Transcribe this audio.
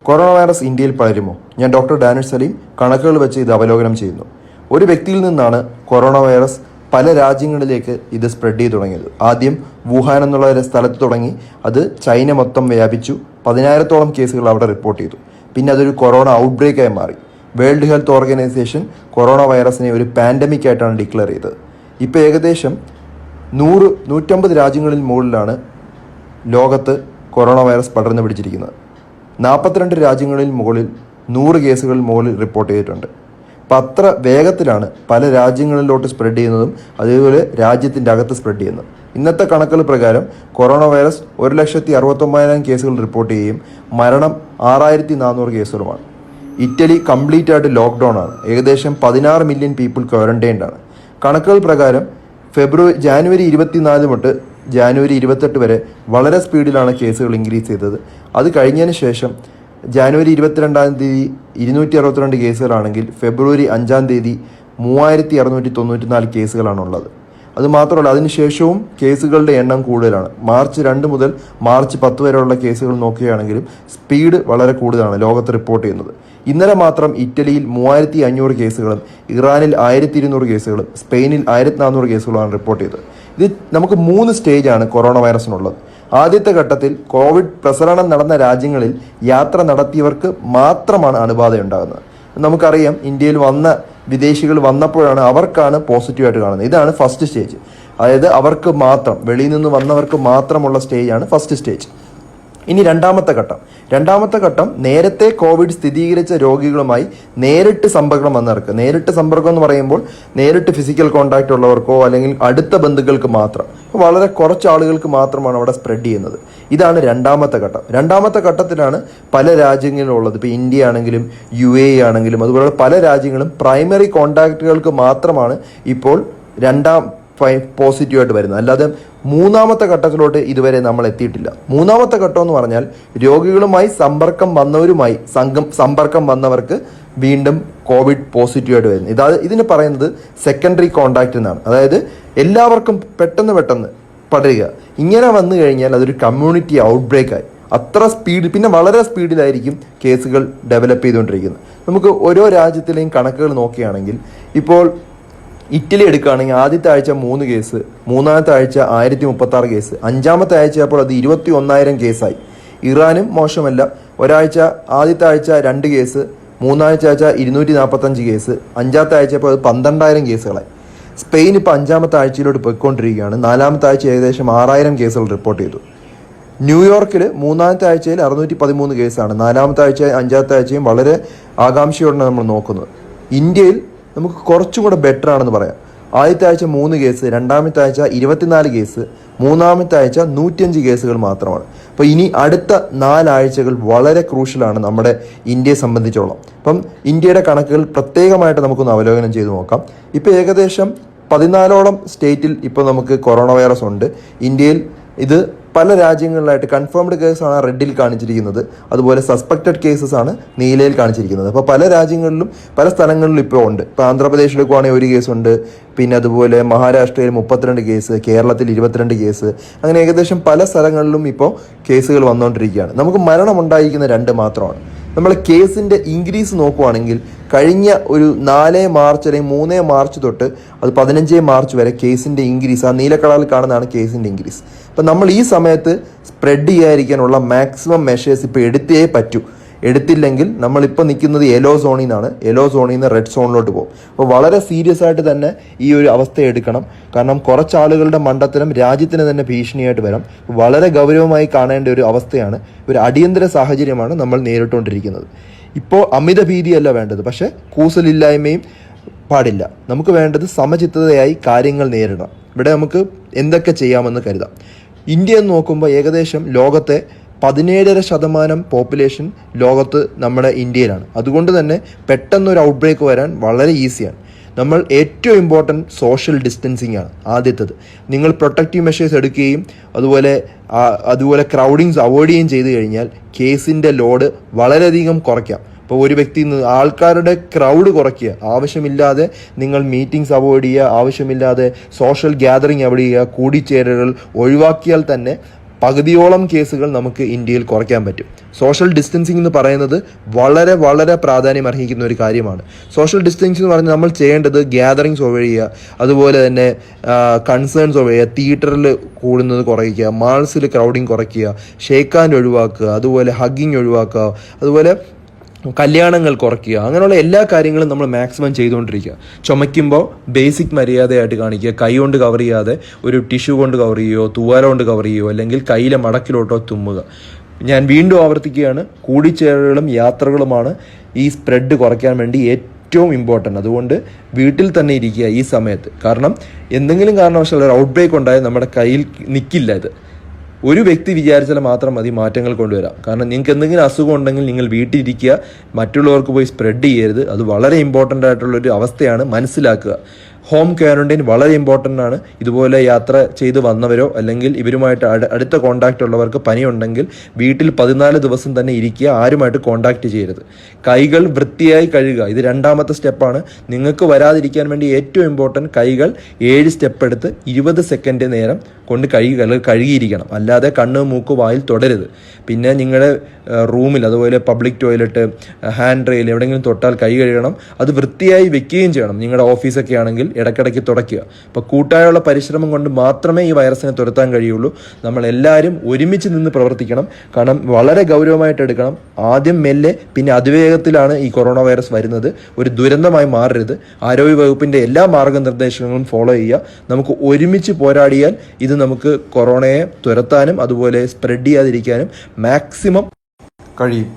Corona virus ഇന്ത്യയിൽ പടരുമോ? ഞാൻ doctor Danish Saleem കണക്കുകൾ വെച്ച് ഇത് അവലോകനം ചെയ്യുന്നു. ഒരു വ്യക്തിയിൽ നിന്നാണ് കൊറോണ വൈറസ് പല രാജ്യങ്ങളിലേക്ക് ഇത് സ്പ്രെഡ് ചെയ്ത് തുടങ്ങിയത്. ആദ്യം വുഹാൻ എന്നുള്ള ഒരു സ്ഥലത്ത് തുടങ്ങി അത് ചൈന മൊത്തം വ്യാപിച്ചു. 10,000-ഓളം കേസുകൾ അവിടെ റിപ്പോർട്ട് ചെയ്തു. പിന്നെ അതൊരു കൊറോണ ഔട്ട്ബ്രേക്കായി മാറി. വേൾഡ് ഹെൽത്ത് ഓർഗനൈസേഷൻ കൊറോണ വൈറസിനെ ഒരു പാൻഡമിക് ആയിട്ടാണ് ഡിക്ലെയർ ചെയ്തത്. ഇപ്പോൾ ഏകദേശം 100-150 രാജ്യങ്ങളിൽ മുകളിലാണ് ലോകത്ത് കൊറോണ വൈറസ് പടർന്നു പിടിച്ചിരിക്കുന്നത്. 42 രാജ്യങ്ങളിൽ മുകളിൽ 100 കേസുകൾ മുകളിൽ റിപ്പോർട്ട് ചെയ്തിട്ടുണ്ട്. അപ്പം അത്ര വേഗത്തിലാണ് പല രാജ്യങ്ങളിലോട്ട് സ്പ്രെഡ് ചെയ്യുന്നതും അതേപോലെ രാജ്യത്തിൻ്റെ അകത്ത് സ്പ്രെഡ് ചെയ്യുന്നത്. ഇന്നത്തെ കണക്കുകൾ പ്രകാരം കൊറോണ വൈറസ് 1,69,000 കേസുകൾ റിപ്പോർട്ട് ചെയ്യുകയും മരണം 6,400 കേസുകളുമാണ്. ഇറ്റലി കംപ്ലീറ്റ് ആയിട്ട് ലോക്ക്ഡൗൺ ആണ്. ഏകദേശം 16 മില്യൺ പീപ്പിൾ ക്വാറന്റൈൻഡ് ആണ്. കണക്കുകൾ പ്രകാരം ജാനുവരി 24 തൊട്ട് ജാനുവരി 28 വരെ വളരെ സ്പീഡിലാണ് കേസുകൾ ഇൻക്രീസ് ചെയ്തത്. അത് കഴിഞ്ഞതിന് ശേഷം ജാനുവരി 22-ാം തീയതി 262 കേസുകളാണെങ്കിൽ ഫെബ്രുവരി 5-ാം തീയതി 3,694 കേസുകളാണുള്ളത്. അതുമാത്രമല്ല, അതിനുശേഷവും കേസുകളുടെ എണ്ണം കൂടുതലാണ്. മാർച്ച് 2 മുതൽ മാർച്ച് 10 വരെയുള്ള കേസുകൾ നോക്കുകയാണെങ്കിലും സ്പീഡ് വളരെ കൂടുതലാണ് ലോകത്ത് റിപ്പോർട്ട് ചെയ്യുന്നത്. ഇന്നലെ മാത്രം ഇറ്റലിയിൽ 3,500 കേസുകളും ഇറാനിൽ 1,200 കേസുകളും സ്പെയിനിൽ 1,400 കേസുകളാണ് റിപ്പോർട്ട് ചെയ്തത്. ഇത് നമുക്ക് 3 സ്റ്റേജാണ് കൊറോണ വൈറസിനുള്ളത്. ആദ്യത്തെ ഘട്ടത്തിൽ കോവിഡ് പ്രസരണം നടന്ന രാജ്യങ്ങളിൽ യാത്ര നടത്തിയവർക്ക് മാത്രമാണ് അണുബാധയുണ്ടാകുന്നത്. നമുക്കറിയാം, ഇന്ത്യയിൽ വന്ന വിദേശികൾ വന്നപ്പോഴാണ് അവർക്കാണ് പോസിറ്റീവായിട്ട് കാണുന്നത്. ഇതാണ് ഫസ്റ്റ് സ്റ്റേജ്. അതായത് അവർക്ക് മാത്രം, വെളിയിൽ നിന്ന് വന്നവർക്ക് മാത്രമുള്ള സ്റ്റേജാണ് ഫസ്റ്റ് സ്റ്റേജ്. ഇനി രണ്ടാമത്തെ ഘട്ടം നേരത്തെ കോവിഡ് സ്ഥിരീകരിച്ച രോഗികളുമായി നേരിട്ട് സമ്പർക്കം വന്നവർക്ക്. നേരിട്ട് സമ്പർക്കം എന്ന് പറയുമ്പോൾ നേരിട്ട് ഫിസിക്കൽ കോണ്ടാക്റ്റ് ഉള്ളവർക്കോ അല്ലെങ്കിൽ അടുത്ത ബന്ധുക്കൾക്ക് മാത്രം, വളരെ കുറച്ച് ആളുകൾക്ക് മാത്രമാണ് അവിടെ സ്പ്രെഡ് ചെയ്യുന്നത്. ഇതാണ് രണ്ടാമത്തെ ഘട്ടത്തിലാണ് പല രാജ്യങ്ങളിലുള്ളത്. ഇപ്പോൾ ഇന്ത്യ ആണെങ്കിലും UAE ആണെങ്കിലും അതുപോലെ പല രാജ്യങ്ങളും പ്രൈമറി കോണ്ടാക്റ്റുകൾക്ക് മാത്രമാണ് ഇപ്പോൾ പോസിറ്റീവായിട്ട് വരുന്നത്. അല്ലാതെ മൂന്നാമത്തെ ഘട്ടത്തിലോട്ട് ഇതുവരെ നമ്മൾ എത്തിയിട്ടില്ല. മൂന്നാമത്തെ ഘട്ടം എന്ന് പറഞ്ഞാൽ രോഗികളുമായി സമ്പർക്കം വന്നവർക്ക് വീണ്ടും കോവിഡ് പോസിറ്റീവായിട്ട് വരുന്നത്. ഇതിന് പറയുന്നത് സെക്കൻഡറി കോണ്ടാക്ട് എന്നാണ്. അതായത് എല്ലാവർക്കും പെട്ടെന്ന് പടരുക. ഇങ്ങനെ വന്നു കഴിഞ്ഞാൽ അതൊരു കമ്മ്യൂണിറ്റി ഔട്ട്ബ്രേക്കായി അത്ര സ്പീഡ്, പിന്നെ വളരെ സ്പീഡിലായിരിക്കും കേസുകൾ ഡെവലപ്പ് ചെയ്തുകൊണ്ടിരിക്കുന്നത്. നമുക്ക് ഓരോ രാജ്യത്തിലെയും കണക്കുകൾ നോക്കുകയാണെങ്കിൽ ഇപ്പോൾ ഇറ്റലി എടുക്കുകയാണെങ്കിൽ ആദ്യത്തെ ആഴ്ച 3 കേസ്, മൂന്നാമത്തെ ആഴ്ച 1,036 കേസ്, 5-ാമത്തെ ആഴ്ചയപ്പോൾ അത് 21,000 കേസായി. ഇറാനും മോശമല്ല. ആദ്യത്തെ ആഴ്ച 2 കേസ്, മൂന്നാമത്തെ ആഴ്ച 245 കേസ്, 5-ാമത്തെ ആഴ്ചയപ്പോൾ അത് 12,000 കേസുകളായി. സ്പെയിൻ ഇപ്പോൾ 5-ാമത്തെ ആഴ്ചയിലോട്ട് പോയിക്കൊണ്ടിരിക്കുകയാണ്. 4-ാമത്തെ ആഴ്ച ഏകദേശം 6,000 കേസുകൾ റിപ്പോർട്ട് ചെയ്തു. ന്യൂയോർക്കിൽ 3-ാമത്തെ ആഴ്ചയിൽ 613 കേസാണ്. 4-ാമത്തെ ആഴ്ച 5-ാമത്തെ ആഴ്ചയും വളരെ ആകാംക്ഷയോടെ നമ്മൾ നോക്കുന്നത്. ഇന്ത്യയിൽ നമുക്ക് കുറച്ചും കൂടെ ബെറ്റർ ആണെന്ന് പറയാം. ആദ്യത്തെ ആഴ്ച 3 കേസ്, രണ്ടാമത്തെ ആഴ്ച 24 കേസ്, മൂന്നാമത്തെ ആഴ്ച 105 കേസുകൾ മാത്രമാണ്. അപ്പോൾ ഇനി അടുത്ത 4 ആഴ്ചകൾ വളരെ ക്രൂഷ്യലാണ് നമ്മുടെ ഇന്ത്യയെ സംബന്ധിച്ചോളം. അപ്പം ഇന്ത്യയുടെ കണക്കുകൾ പ്രത്യേകമായിട്ട് നമുക്കൊന്ന് അവലോകനം ചെയ്ത് നോക്കാം. ഇപ്പോൾ ഏകദേശം 14ഓളം സ്റ്റേറ്റിൽ ഇപ്പോൾ നമുക്ക് കൊറോണ വൈറസ് ഉണ്ട്. ഇന്ത്യയിൽ ഇത് പല രാജ്യങ്ങളിലായിട്ട് കൺഫേംഡ് കേസാണ് റെഡിൽ കാണിച്ചിരിക്കുന്നത്, അതുപോലെ സസ്പെക്റ്റഡ് കേസസ് ആണ് നീലയിൽ കാണിച്ചിരിക്കുന്നത്. അപ്പോൾ പല രാജ്യങ്ങളിലും പല സ്ഥലങ്ങളിലും ഇപ്പോൾ ഉണ്ട്. ഇപ്പോൾ ആന്ധ്രാപ്രദേശിലേക്കുവാണെങ്കിൽ 1 കേസുണ്ട്, പിന്നെ അതുപോലെ മഹാരാഷ്ട്രയിൽ 32 കേസ്, കേരളത്തിൽ 22 കേസ്, അങ്ങനെ ഏകദേശം പല സ്ഥലങ്ങളിലും ഇപ്പോൾ കേസുകൾ വന്നുകൊണ്ടിരിക്കുകയാണ്. നമുക്ക് മരണമുണ്ടായിരിക്കുന്ന 2 മാത്രമാണ്. നമ്മൾ കേസിൻ്റെ ഇൻക്രീസ് നോക്കുവാണെങ്കിൽ കഴിഞ്ഞ ഒരു 4 മാർച്ച് അല്ലെങ്കിൽ 3 മാർച്ച് തൊട്ട് അത് 15 മാർച്ച് വരെ കേസിൻ്റെ ഇൻക്രീസ്, ആ നീല കളറിൽ കാണുന്നതാണ് കേസിൻ്റെ ഇൻക്രീസ്. അപ്പം നമ്മൾ ഈ സമയത്ത് സ്പ്രെഡ് ചെയ്യാതിരിക്കാനുള്ള മാക്സിമം മെഷേഴ്സ് ഇപ്പോൾ എടുത്തേ പറ്റൂ. എടുത്തില്ലെങ്കിൽ നമ്മളിപ്പോൾ നിൽക്കുന്നത് യെല്ലോ സോണിൽ നിന്ന് റെഡ് സോണിലോട്ട് പോകും. അപ്പോൾ വളരെ സീരിയസ് ആയിട്ട് തന്നെ ഈ ഒരു അവസ്ഥ എടുക്കണം. കാരണം കുറച്ച് ആളുകളുടെ മണ്ടത്തരം രാജ്യത്തിന് തന്നെ ഭീഷണിയായിട്ട് വരാം. വളരെ ഗൗരവമായി കാണേണ്ട ഒരു അവസ്ഥയാണ്, ഒരു അടിയന്തര സാഹചര്യമാണ് നമ്മൾ നേരിട്ടുകൊണ്ടിരിക്കുന്നത്. ഇപ്പോൾ അമിത ഭീതിയല്ല വേണ്ടത്, പക്ഷേ കൂസലില്ലായ്മയും പാടില്ല. നമുക്ക് വേണ്ടത് സമചിത്തതയായി കാര്യങ്ങൾ നേരിടണം. ഇവിടെ നമുക്ക് എന്തൊക്കെ ചെയ്യാമെന്ന് കരുതാം. ഇന്ത്യ എന്ന് നോക്കുമ്പോൾ ഏകദേശം ലോകത്തെ 17.5% പോപ്പുലേഷൻ ലോകത്ത് നമ്മുടെ ഇന്ത്യയിലാണ്. അതുകൊണ്ട് തന്നെ പെട്ടെന്നൊരു ഔട്ട്ബ്രേക്ക് വരാൻ വളരെ ഈസിയാണ്. നമ്മൾ ഏറ്റവും ഇമ്പോർട്ടൻറ്റ് സോഷ്യൽ ഡിസ്റ്റൻസിങ് ആണ് ആദ്യത്തേത്. നിങ്ങൾ പ്രൊട്ടക്റ്റീവ് മെഷേഴ്സ് എടുക്കുകയും അതുപോലെ ക്രൗഡിങ്സ് അവോയ്ഡ് ചെയ്യുകയും ചെയ്തു കഴിഞ്ഞാൽ കേസിൻ്റെ ലോഡ് വളരെയധികം കുറയ്ക്കാം. ഇപ്പോൾ ഒരു വ്യക്തി ആൾക്കാരുടെ ക്രൗഡ് കുറയ്ക്കുക, ആവശ്യമില്ലാതെ നിങ്ങൾ മീറ്റിംഗ്സ് അവോയ്ഡ് ചെയ്യുക, ആവശ്യമില്ലാതെ സോഷ്യൽ ഗ്യാതറിങ് അവോയ്ഡ് ചെയ്യുക, കൂടിച്ചേരലുകൾ ഒഴിവാക്കിയാൽ തന്നെ പകുതിയോളം കേസുകൾ നമുക്ക് ഇന്ത്യയിൽ കുറയ്ക്കാൻ പറ്റും. സോഷ്യൽ ഡിസ്റ്റൻസിങ് എന്ന് പറയുന്നത് വളരെ വളരെ പ്രാധാന്യം അർഹിക്കുന്ന ഒരു കാര്യമാണ്. സോഷ്യൽ ഡിസ്റ്റൻസിങ് എന്ന് പറഞ്ഞാൽ നമ്മൾ ചെയ്യേണ്ടത് ഗ്യാതറിങ്സ് ഒഴിയുക, അതുപോലെ തന്നെ കൺസേൺസ് ഒഴിയുക, തിയേറ്ററിൽ കൂടുന്നത് കുറയ്ക്കുക, മാൾസിൽ ക്രൗഡിങ് കുറയ്ക്കുക, ഷേക്ക് ഹാൻഡ് ഒഴിവാക്കുക, അതുപോലെ ഹഗ്ഗിങ് ഒഴിവാക്കുക, അതുപോലെ കല്യാണങ്ങൾ കുറയ്ക്കുക. അങ്ങനെയുള്ള എല്ലാ കാര്യങ്ങളും നമ്മൾ മാക്സിമം ചെയ്തുകൊണ്ടിരിക്കുക. ചുമയ്ക്കുമ്പോൾ ബേസിക് മര്യാദയായിട്ട് കാണിക്കുക. കൈ കൊണ്ട് കവർ ചെയ്യാതെ ഒരു ടിഷ്യൂ കൊണ്ട് കവർ ചെയ്യുകയോ തുവാല കൊണ്ട് കവർ ചെയ്യുകയോ അല്ലെങ്കിൽ കയ്യിലെ മടക്കിലോട്ടോ തുമ്മുക. ഞാൻ വീണ്ടും ആവർത്തിക്കുകയാണ്, കൂടിച്ചേരലുകളും യാത്രകളുമാണ് ഈ സ്പ്രെഡ് കുറയ്ക്കാൻ വേണ്ടി ഏറ്റവും ഇമ്പോർട്ടൻ്റ്. അതുകൊണ്ട് വീട്ടിൽ തന്നെ ഇരിക്കുക ഈ സമയത്ത്. കാരണം എന്തെങ്കിലും കാരണവശാൽ ഒരു ഔട്ട് ബ്രേക്ക് ഉണ്ടായാൽ നമ്മുടെ കയ്യിൽ നിൽക്കില്ല. ഇത് ഒരു വ്യക്തി വിചാരിച്ചാൽ മാത്രം മതി മാറ്റങ്ങൾ കൊണ്ടുവരാം. കാരണം നിങ്ങൾക്ക് എന്തെങ്കിലും അസുഖം ഉണ്ടെങ്കിൽ നിങ്ങൾ വീട്ടിലിരിക്കുക, മറ്റുള്ളവർക്ക് പോയി സ്പ്രെഡ് ചെയ്യരുത്. അത് വളരെ ഇമ്പോർട്ടൻ്റ് ആയിട്ടുള്ളൊരു അവസ്ഥയാണ്, മനസ്സിലാക്കുക. ഹോം ക്വാറന്റൈൻ വളരെ ഇമ്പോർട്ടൻ്റ് ആണ്. ഇതുപോലെ യാത്ര ചെയ്ത് വന്നവരോ അല്ലെങ്കിൽ ഇവരുമായിട്ട് അടുത്ത കോണ്ടാക്റ്റ് ഉള്ളവർക്ക് പനിയുണ്ടെങ്കിൽ വീട്ടിൽ 14 ദിവസം തന്നെ ഇരിക്കുക, ആരുമായിട്ട് കോണ്ടാക്ട് ചെയ്യരുത്. കൈകൾ വൃത്തിയായി കഴുകുക, ഇത് രണ്ടാമത്തെ സ്റ്റെപ്പാണ്. നിങ്ങൾക്ക് വരാതിരിക്കാൻ വേണ്ടി ഏറ്റവും ഇമ്പോർട്ടൻറ്റ് കൈകൾ 7 സ്റ്റെപ്പ് എടുത്ത് 20 സെക്കൻഡ് നേരം കൊണ്ട് കഴുകിയിരിക്കണം. അല്ലാതെ കണ്ണ് മൂക്ക് വായിൽ തൊടരുത്. പിന്നെ നിങ്ങളുടെ റൂമിൽ അതുപോലെ പബ്ലിക് ടോയ്ലറ്റ്, ഹാൻഡ് റെയിൽ എവിടെയെങ്കിലും തൊട്ടാൽ കൈ കഴുകണം. അത് വൃത്തിയായി വെക്കുകയും ചെയ്യണം. നിങ്ങളുടെ ഓഫീസൊക്കെ ആണെങ്കിൽ ഇടയ്ക്കിടയ്ക്ക് തുടയ്ക്കുക. അപ്പോൾ കൂട്ടായുള്ള പരിശ്രമം കൊണ്ട് മാത്രമേ ഈ വൈറസിനെ തുരത്താൻ കഴിയുള്ളൂ. നമ്മൾ എല്ലാവരും ഒരുമിച്ച് നിന്ന് പ്രവർത്തിക്കണം. കാരണം വളരെ ഗൗരവമായിട്ട് എടുക്കണം. ആദ്യം മെല്ലെ പിന്നെ അതിവേഗത്തിലാണ് ഈ കൊറോണ വൈറസ് വരുന്നത്. ഒരു ദുരന്തമായി മാറരുത്. ആരോഗ്യ വകുപ്പിൻ്റെ എല്ലാ മാർഗനിർദ്ദേശങ്ങളും ഫോളോ ചെയ്യുക. നമുക്ക് ഒരുമിച്ച് പോരാടിയാൽ ഇത് നമുക്ക് കൊറോണയെ തുരത്താനും അതുപോലെ സ്പ്രെഡ് ചെയ്യാതിരിക്കാനും മാക്സിമം കഴിയും.